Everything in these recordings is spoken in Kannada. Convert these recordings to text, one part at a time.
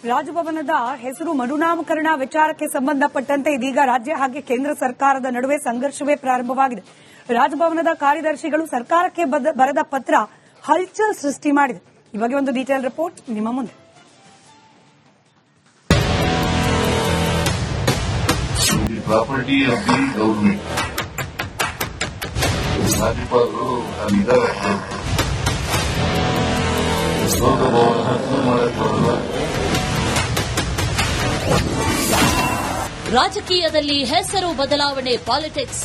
ರಾಜಭವನದ ಹೆಸರು ಮರುನಾಮಕರಣ ವಿಚಾರಕ್ಕೆ ಸಂಬಂಧಪಟ್ಟಂತೆ ಇದೀಗ ರಾಜ್ಯ ಹಾಗೆ ಕೇಂದ್ರ ಸರ್ಕಾರದ ನಡುವೆ ಸಂಘರ್ಷವೇ ಪ್ರಾರಂಭವಾಗಿದೆ. ರಾಜಭವನದ ಕಾರ್ಯದರ್ಶಿಗಳು ಸರ್ಕಾರಕ್ಕೆ ಬರೆದ ಪತ್ರ ಹಲ್ಚಲ್ ಸೃಷ್ಟಿ ಮಾಡಿದೆ. ಈ ಬಗ್ಗೆ ಒಂದು ಡೀಟೇಲ್ ರಿಪೋರ್ಟ್ ನಿಮ್ಮ ಮುಂದೆ. ಪ್ರಾಪರ್ಟಿ ಆಫ್ ದಿ ಗವರ್ಮೆಂಟ್ ರಾಜ್ಯಪಾಲರು ಅಲ್ಲಿದ್ದಾರೆ. ರಾಜಕೀಯದಲ್ಲಿ ಹೆಸರು ಬದಲಾವಣೆ ಪಾಲಿಟಿಕ್ಸ್.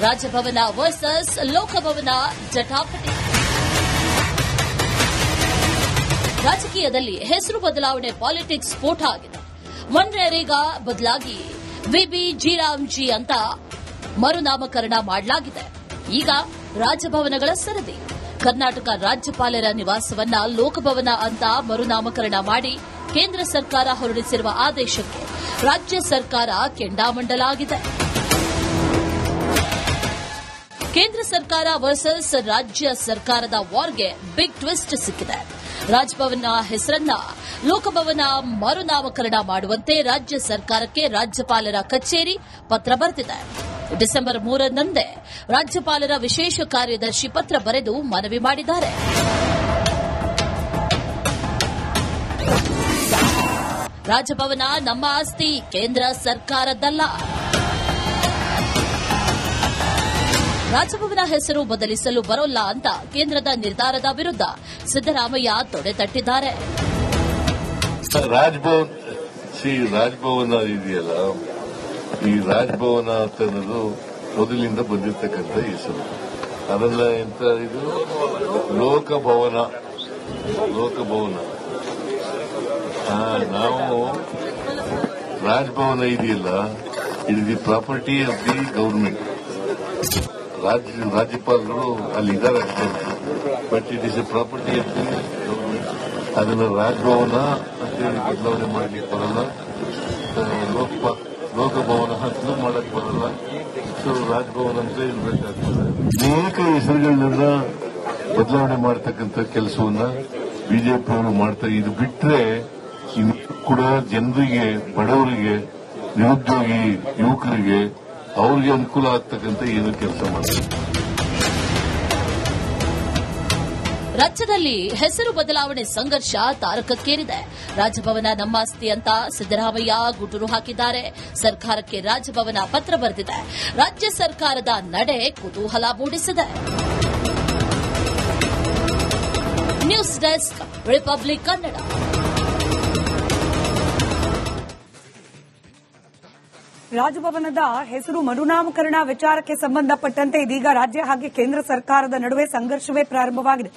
ರಾಜಭವನ ವರ್ಸಸ್ ಲೋಕಭವನ ಜಟಾಪಟಿ. ರಾಜಕೀಯದಲ್ಲಿ ಹೆಸರು ಬದಲಾವಣೆ ಪಾಲಿಟಿಕ್ಸ್ ಸ್ಫೋಟ ಆಗಿದೆ. ಮನ್ರೇಗಾ ಬದಲಾಗಿ ವಿಬಿ ಜೀರಾಮ್ಜಿ ಅಂತ ಮರುನಾಮಕರಣ ಮಾಡಲಾಗಿದೆ. ಈಗ ರಾಜಭವನಗಳ ಸರದಿ. ಕರ್ನಾಟಕ ರಾಜ್ಯಪಾಲರ ನಿವಾಸವನ್ನ ಲೋಕಭವನ ಅಂತ ಮರುನಾಮಕರಣ ಮಾಡಿ ಕೇಂದ್ರ ಸರ್ಕಾರ ಹೊರಡಿಸಿರುವ ಆದೇಶಕ್ಕೆ ರಾಜ್ಯ ಸರ್ಕಾರ ಕೆಂಡಾಮಂಡಲಾಗಿದೆ. ಕೇಂದ್ರ ಸರ್ಕಾರ ವರ್ಸಸ್ ರಾಜ್ಯ ಸರ್ಕಾರದ ವಾರ್ಗೆ ಬಿಗ್ ಟ್ವಿಸ್ಟ್ ಸಿಕ್ಕಿದೆ. ರಾಜಭವನ ಹೆಸರನ್ನ ಲೋಕಭವನ ಮರುನಾಮಕರಣ ಮಾಡುವಂತೆ ರಾಜ್ಯ ಸರ್ಕಾರಕ್ಕೆ ರಾಜ್ಯಪಾಲರ ಕಚೇರಿ ಪತ್ರ ಬರೆದಿದೆ. ಡಿಸೆಂಬರ್ 3ರಂದೇ ರಾಜ್ಯಪಾಲರ ವಿಶೇಷ ಕಾರ್ಯದರ್ಶಿ ಪತ್ರ ಬರೆದು ಮನವಿ ಮಾಡಿದ್ದಾರೆ. ರಾಜಭವನ ನಮ್ಮ ಆಸ್ತಿ, ಕೇಂದ್ರ ಸರ್ಕಾರದ್ದಲ್ಲ. ರಾಜಭವನ ಹೆಸರು ಬದಲಿಸಲು ಬರೋಲ್ಲ ಅಂತ ಕೇಂದ್ರದ ನಿರ್ಧಾರದ ವಿರುದ್ಧ ಸಿದ್ದರಾಮಯ್ಯ ತೊಡೆತಟ್ಟಿದ್ದಾರೆ. ರಾಜಭವನ ಇದೆಯಲ್ಲ, ಈ ರಾಜಭವನ ಅಂತ ಅನ್ನೋದು ಮೊದಲಿಂದ ಬಂದಿರತಕ್ಕಂಥ ಹೆಸರು. ಅದೆಲ್ಲ ಎಂತ ಇದು ಲೋಕಭವನ. ನಾವು ರಾಜಭವನ ಇದೆಯಲ್ಲ, it the property of the government. ರಾಜ್ಯಪಾಲರು ಅಲ್ಲಿದ್ದಾರೆ, but it is a property of the government. ಅದನ್ನು ರಾಜಭವನ ಅಂತೇಳಿ ಬದಲಾವಣೆ ಮಾಡಲಿಕ್ಕೆ ಬರಲ್ಲ, ಲೋಕಭವನ ಅಂತಲೂ ಮಾಡಕ್ ಬರಲ್ಲ. ಸೊ ರಾಜಭವನ ಅಂತ ಇರಬೇಕಾಗ್ತದೆ. ಅನೇಕ ಹೆಸರುಗಳನ್ನ ಬದಲಾವಣೆ ಮಾಡತಕ್ಕಂಥ ಕೆಲಸವನ್ನ ಬಿಜೆಪಿ ಅವರು ಮಾಡ್ತಾರೆ. ಇದು ಬಿಟ್ರೆ ಇನ್ನು ಕೂಡ ಜನರಿಗೆ, ಬಡವರಿಗೆ, ನಿರುದ್ಯೋಗಿ ಯುವಕರಿಗೆ ಅವ್ರಿಗೆ ಅನುಕೂಲ ಆಗ್ತಕ್ಕಂಥ ಏನು ಕೆಲಸ ಮಾಡ್ತಾರೆ. ರಾಜ್ಯದಲ್ಲಿ ಹೆಸರು ಬದಲಾವಣೆ ಸಂಘರ್ಷ ತಾರಕಕ್ಕೇರಿದೆ. ರಾಜಭವನ ನಮ್ಮ ಆಸ್ತಿ ಅಂತ ಸಿದ್ದರಾಮಯ್ಯ ಗುಟುರು ಹಾಕಿದ್ದಾರೆ. ಸರ್ಕಾರಕ್ಕೆ ರಾಜಭವನ ಪತ್ರ ಬರೆದಿದೆ. ರಾಜ್ಯ ಸರ್ಕಾರದ ನಡೆ ಕುತೂಹಲ ಮೂಡಿಸಿದೆ. News desk, republic Kannada. ರಾಜಭವನದ ಹೆಸರು ಮರುನಾಮಕರಣ ವಿಚಾರಕ್ಕೆ ಸಂಬಂಧಪಟ್ಟಂತೆ ಇದೀಗ ರಾಜ್ಯ ಹಾಗೆ ಕೇಂದ್ರ ಸರ್ಕಾರದ ನಡುವೆ ಸಂಘರ್ಷವೇ ಪ್ರಾರಂಭವಾಗಿದೆ.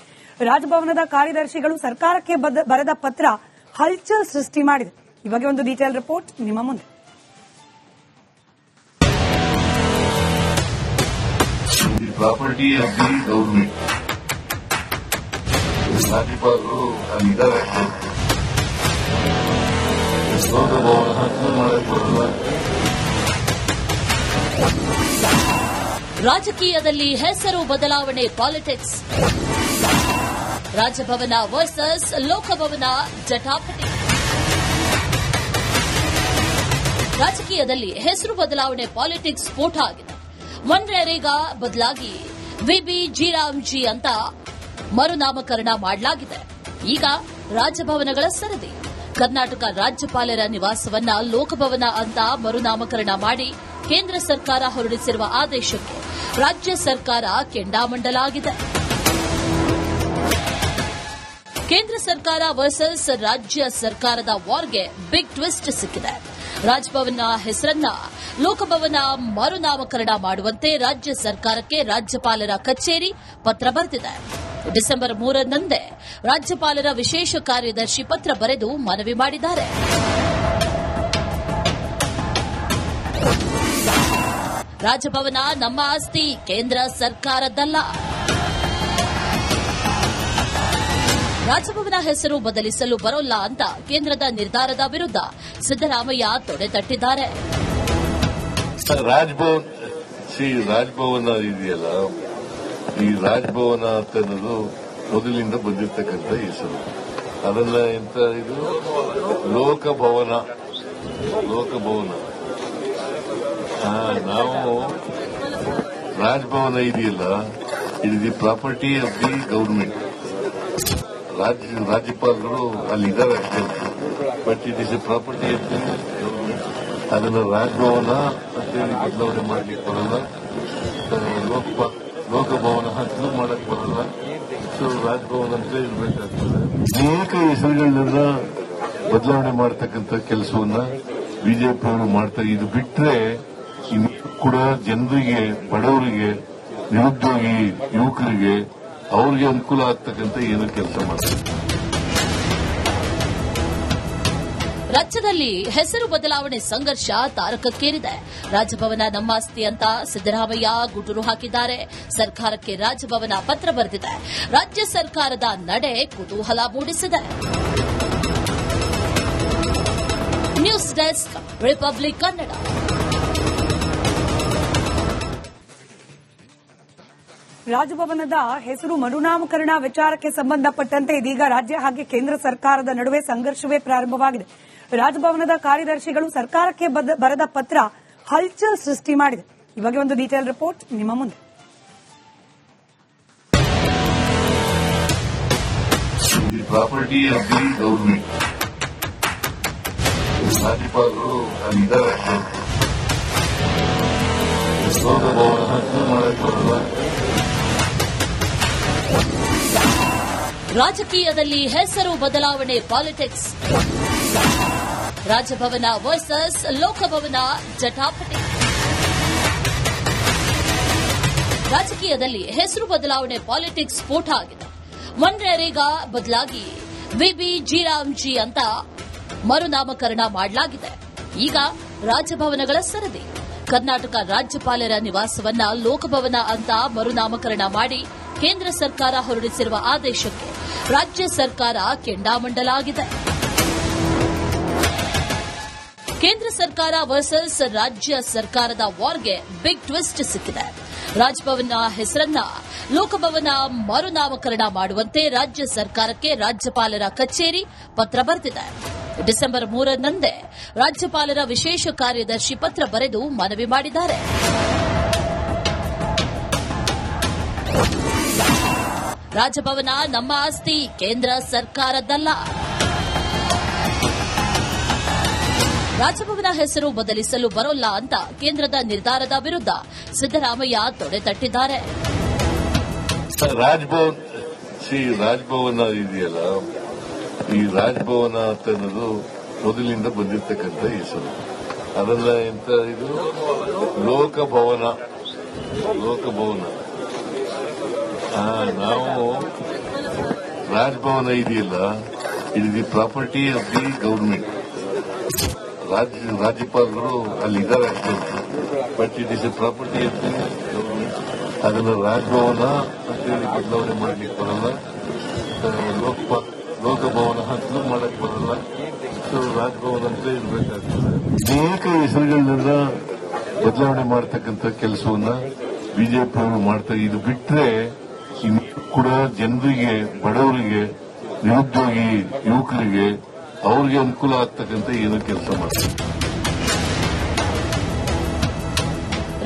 ರಾಜಭವನದ ಕಾರ್ಯದರ್ಶಿಗಳು ಸರ್ಕಾರಕ್ಕೆ ಬರೆದ ಪತ್ರ ಹಲ್ಚಲ್ ಸೃಷ್ಟಿ ಮಾಡಿದೆ. ಈ ಬಗ್ಗೆ ಒಂದು ಡೀಟೇಲ್ ರಿಪೋರ್ಟ್ ನಿಮ್ಮ ಮುಂದೆ. ಪ್ರಾಪರ್ಟಿ ಆಫ್ ದಿ ಗವರ್ಮೆಂಟ್ ರಾಜ್ಯಪಾಲರು ಅಲ್ಲಿದ್ದಾರೆ. ರಾಜಕೀಯದಲ್ಲಿ ಹೆಸರು ಬದಲಾವಣೆ ಪಾಲಿಟಿಕ್ಸ್. ರಾಜಭವನ ವರ್ಸಸ್ ಲೋಕಭವನ ಜಟಾಪಟಿ. ರಾಜಕೀಯದಲ್ಲಿ ಹೆಸರು ಬದಲಾವಣೆ ಪಾಲಿಟಿಕ್ಸ್ ಸ್ಫೋಟ ಆಗಿದೆ. ಮನ್ರೇಗಾ ಬದಲಾಗಿ ವಿಬಿ ಜೀರಾಮ್ಜಿ ಅಂತ ಮರುನಾಮಕರಣ ಮಾಡಲಾಗಿದೆ. ಈಗ ರಾಜಭವನಗಳ ಸರದಿ. ಕರ್ನಾಟಕ ರಾಜ್ಯಪಾಲರ ನಿವಾಸವನ್ನ ಲೋಕಭವನ ಅಂತ ಮರುನಾಮಕರಣ ಮಾಡಿ ಕೇಂದ್ರ ಸರ್ಕಾರ ಹೊರಡಿಸಿರುವ ಆದೇಶಕ್ಕೆ ರಾಜ್ಯ ಸರ್ಕಾರ ಕೆಂಡಾಮಂಡಲಾಗಿದೆ. ಕೇಂದ್ರ ಸರ್ಕಾರ ವರ್ಸಸ್ ರಾಜ್ಯ ಸರ್ಕಾರದ ವಾರ್ಗೆ ಬಿಗ್ ಟ್ವಿಸ್ಟ್ ಸಿಕ್ಕಿದೆ. ರಾಜಭವನ ಹೆಸರನ್ನ ಲೋಕಭವನ ಮರುನಾಮಕರಣ ಮಾಡುವಂತೆ ರಾಜ್ಯ ಸರ್ಕಾರಕ್ಕೆ ರಾಜ್ಯಪಾಲರ ಕಚೇರಿ ಪತ್ರ ಬರೆದಿದೆ. ಡಿಸೆಂಬರ್ 3ರಂದೇ ರಾಜ್ಯಪಾಲರ ವಿಶೇಷ ಕಾರ್ಯದರ್ಶಿ ಪತ್ರ ಬರೆದು ಮನವಿ ಮಾಡಿದ್ದಾರೆ. ರಾಜಭವನ ನಮ್ಮ ಆಸ್ತಿ, ಕೇಂದ್ರ ಸರ್ಕಾರದ್ದಲ್ಲ. ರಾಜಭವನ ಹೆಸರು ಬದಲಿಸಲು ಬರೋಲ್ಲ ಅಂತ ಕೇಂದ್ರದ ನಿರ್ಧಾರದ ವಿರುದ್ಧ ಸಿದ್ದರಾಮಯ್ಯ ತೊಡೆತಟ್ಟಿದ್ದಾರೆ. ರಾಜಭವನ ಇದೆಯಲ್ಲ, ಈ ರಾಜಭವನ ಅಂತ ಅನ್ನೋದು ಮೊದಲಿಂದ ಬಂದಿರತಕ್ಕಂಥ ಹೆಸರು. ಅದೆಲ್ಲ ಎಂತ ಇದು ಲೋಕಭವನ ನಾವು ರಾಜಭವನ ಇದೆಯಲ್ಲ, it is the property of the government. ರಾಜ್ಯಪಾಲರು ಅಲ್ಲಿದ್ದಾರೆ ಅಷ್ಟೇ, but it is a property of the government. ಅದನ್ನು ರಾಜಭವನ ಅಂತೇಳಿ ಬದಲಾವಣೆ ಮಾಡ್ಲಿಕ್ಕೆ ಬರಲ್ಲ, ಲೋಕಭವನ ಅಂತಲೂ ಮಾಡಕ್ ಬರಲ್ಲ. ಸೊ ರಾಜಭವನ ಅಂತ ಇರಬೇಕಾಗ್ತದೆ. ಅನೇಕ ಹೆಸರುಗಳನ್ನ ಬದಲಾವಣೆ ಮಾಡತಕ್ಕಂಥ ಕೆಲಸವನ್ನ ಬಿಜೆಪಿ ಅವರು ಮಾಡ್ತಾರೆ. ಇದು ಬಿಟ್ರೆ ಇನ್ನು ಕೂಡ ಜನರಿಗೆ, ಬಡವರಿಗೆ, ನಿರುದ್ಯೋಗಿ ಯುವಕರಿಗೆ ಅವ್ರಿಗೆ ಅನುಕೂಲ ಆಗ್ತಕ್ಕಂಥ ಏನು ಕೆಲಸ ಮಾಡ್ತಾರೆ. ರಾಜ್ಯದಲ್ಲಿ ಹೆಸರು ಬದಲಾವಣೆ ಸಂಘರ್ಷ ತಾರಕಕ್ಕೇರಿದೆ. ರಾಜಭವನ ನಮ್ಮಾಸ್ತಿ ಅಂತ ಸಿದ್ದರಾಮಯ್ಯ ಗುಟುರು ಹಾಕಿದ್ದಾರೆ. ಸರ್ಕಾರಕ್ಕೆ ರಾಜಭವನ ಪತ್ರ ಬರೆದಿದೆ. ರಾಜ್ಯ ಸರ್ಕಾರದ ನಡೆ ಕುತೂಹಲ ಮೂಡಿಸಿದೆ. News desk, republic Kannada. ರಾಜಭವನದ ಹೆಸರು ಮರುನಾಮಕರಣ ವಿಚಾರಕ್ಕೆ ಸಂಬಂಧಪಟ್ಟಂತೆ ಇದೀಗ ರಾಜ್ಯ ಹಾಗೆ ಕೇಂದ್ರ ಸರ್ಕಾರದ ನಡುವೆ ಸಂಘರ್ಷವೇ ಪ್ರಾರಂಭವಾಗಿದೆ. ರಾಜಭವನದ ಕಾರ್ಯದರ್ಶಿಗಳು ಸರ್ಕಾರಕ್ಕೆ ಬರೆದ ಪತ್ರ ಹಲ್ಚಲ್ ಸೃಷ್ಟಿ ಮಾಡಿದೆ. ಈ ಬಗ್ಗೆ ಒಂದು ಡೀಟೇಲ್ ರಿಪೋರ್ಟ್ ನಿಮ್ಮ ಮುಂದೆ. Property of the government. ರಾಜ್ಯಪಾಲರು ಅಲ್ಲಿದ್ದಾರೆ ಅಷ್ಟೇ, ಲೋಕಭವನ ಅಂತಲೂ ಮಾಡಕ್ ಬರಲ್ಲ. ರಾಜಕೀಯದಲ್ಲಿ ಹೆಸರು ಬದಲಾವಣೆ ಪಾಲಿಟಿಕ್ಸ್. ರಾಜಭವನ ವರ್ಸಸ್ ಲೋಕಭವನ ಜಟಾಪಟಿ. ರಾಜಕೀಯದಲ್ಲಿ ಹೆಸರು ಬದಲಾವಣೆ ಪಾಲಿಟಿಕ್ಸ್ ಸ್ಫೋಟ ಆಗಿದೆ. ಮನ್ರೇಗಾ ಬದಲಾಗಿ ವಿಬಿ ಜಿ ಅಂತ ಮರುನಾಮಕರಣ ಮಾಡಲಾಗಿದೆ. ಈಗ ರಾಜಭವನಗಳ ಸರದಿ. ಕರ್ನಾಟಕ ರಾಜ್ಯಪಾಲರ ನಿವಾಸವನ್ನ ಲೋಕಭವನ ಅಂತ ಮರುನಾಮಕರಣ ಮಾಡಿ ಕೇಂದ್ರ ಸರ್ಕಾರ ಹೊರಡಿಸಿರುವ ಆದೇಶಕ್ಕೆ ರಾಜ್ಯ ಸರ್ಕಾರ ಕೆಂಡಾಮಂಡಲಾಗಿದೆ. ಕೇಂದ್ರ ಸರ್ಕಾರ ವರ್ಸಸ್ ರಾಜ್ಯ ಸರ್ಕಾರದ ವಾರ್ಗೆ ಬಿಗ್ ಟ್ವಿಸ್ಟ್ ಸಿಕ್ಕಿದೆ. ರಾಜಭವನ ಹೆಸರನ್ನ ಲೋಕಭವನ ಮರುನಾಮಕರಣ ಮಾಡುವಂತೆ ರಾಜ್ಯ ಸರ್ಕಾರಕ್ಕೆ ರಾಜ್ಯಪಾಲರ ಕಚೇರಿ ಪತ್ರ ಬರೆದಿದೆ. ಡಿಸೆಂಬರ್ 3ರಂದೇ ರಾಜ್ಯಪಾಲರ ವಿಶೇಷ ಕಾರ್ಯದರ್ಶಿ ಪತ್ರ ಬರೆದು ಮನವಿ ಮಾಡಿದ್ದಾರೆ. ರಾಜಭವನ ನಮ್ಮ ಆಸ್ತಿ, ಕೇಂದ್ರ ಸರ್ಕಾರದ್ದಲ್ಲ. ರಾಜಭವನ ಹೆಸರು ಬದಲಿಸಲು ಬರೋಲ್ಲ ಅಂತ ಕೇಂದ್ರದ ನಿರ್ಧಾರದ ವಿರುದ್ಧ ಸಿದ್ದರಾಮಯ್ಯ ತೊಡೆ ತಟ್ಟಿದ್ದಾರೆ. ರಾಜಭವನ ಇದೆಯಲ್ಲ, ಈ ರಾಜಭವನ ಅಂತ ಅನ್ನೋದು ಮೊದಲಿಂದ ಬಂದಿರತಕ್ಕಂಥ ಹೆಸರು. ಅದೆಲ್ಲ ಎಂತ ಇದು ಲೋಕಭವನ. ನಾವು ರಾಜಭವನ ಇದೆಯಲ್ಲ, it is the property of the government. ರಾಜ್ಯಪಾಲರು ಅಲ್ಲಿದ್ದಾರೆ ಅಷ್ಟೇ, but it is a property of the government. ಅದನ್ನು ರಾಜಭವನ ಅಂತೇಳಿ ಬದಲಾವಣೆ ಮಾಡ್ಲಿಕ್ಕೆ ಬರಲ್ಲ, ಲೋಕಭವನ ಅಂತಲೂ ಮಾಡಕ್ ಬರಲ್ಲ. ಸೊ ರಾಜಭವನ ಅಂತ ಇರಬೇಕಾಗ್ತದೆ. ಅನೇಕ ಹೆಸರುಗಳನ್ನ ಬದಲಾವಣೆ ಮಾಡತಕ್ಕಂಥ ಕೆಲಸವನ್ನ ಬಿಜೆಪಿ ಅವರು ಮಾಡ್ತಾರೆ. ಇದು ಬಿಟ್ರೆ ಇನ್ನು ಕೂಡ ಜನರಿಗೆ, ಬಡವರಿಗೆ, ನಿರುದ್ಯೋಗಿ ಯುವಕರಿಗೆ ಅವ್ರಿಗೆ ಅನುಕೂಲ ಆಗ್ತಕ್ಕಂಥ ಏನು ಕೆಲಸ ಮಾಡ್ತಾರೆ.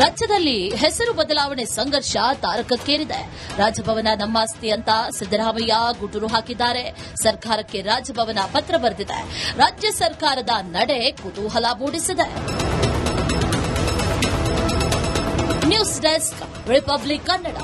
ರಾಜ್ಯದಲ್ಲಿ ಹೆಸರು ಬದಲಾವಣೆ ಸಂಘರ್ಷ ತಾರಕಕ್ಕೇರಿದೆ. ರಾಜಭವನ ನಮ್ಮಾಸ್ತಿ ಅಂತ ಸಿದ್ದರಾಮಯ್ಯ ಗುಟುರು ಹಾಕಿದ್ದಾರೆ. ಸರ್ಕಾರಕ್ಕೆ ರಾಜಭವನ ಪತ್ರ ಬರೆದಿದೆ. ರಾಜ್ಯ ಸರ್ಕಾರದ ನಡೆ ಕುತೂಹಲ ಮೂಡಿಸಿದೆ. News desk, republic Kannada.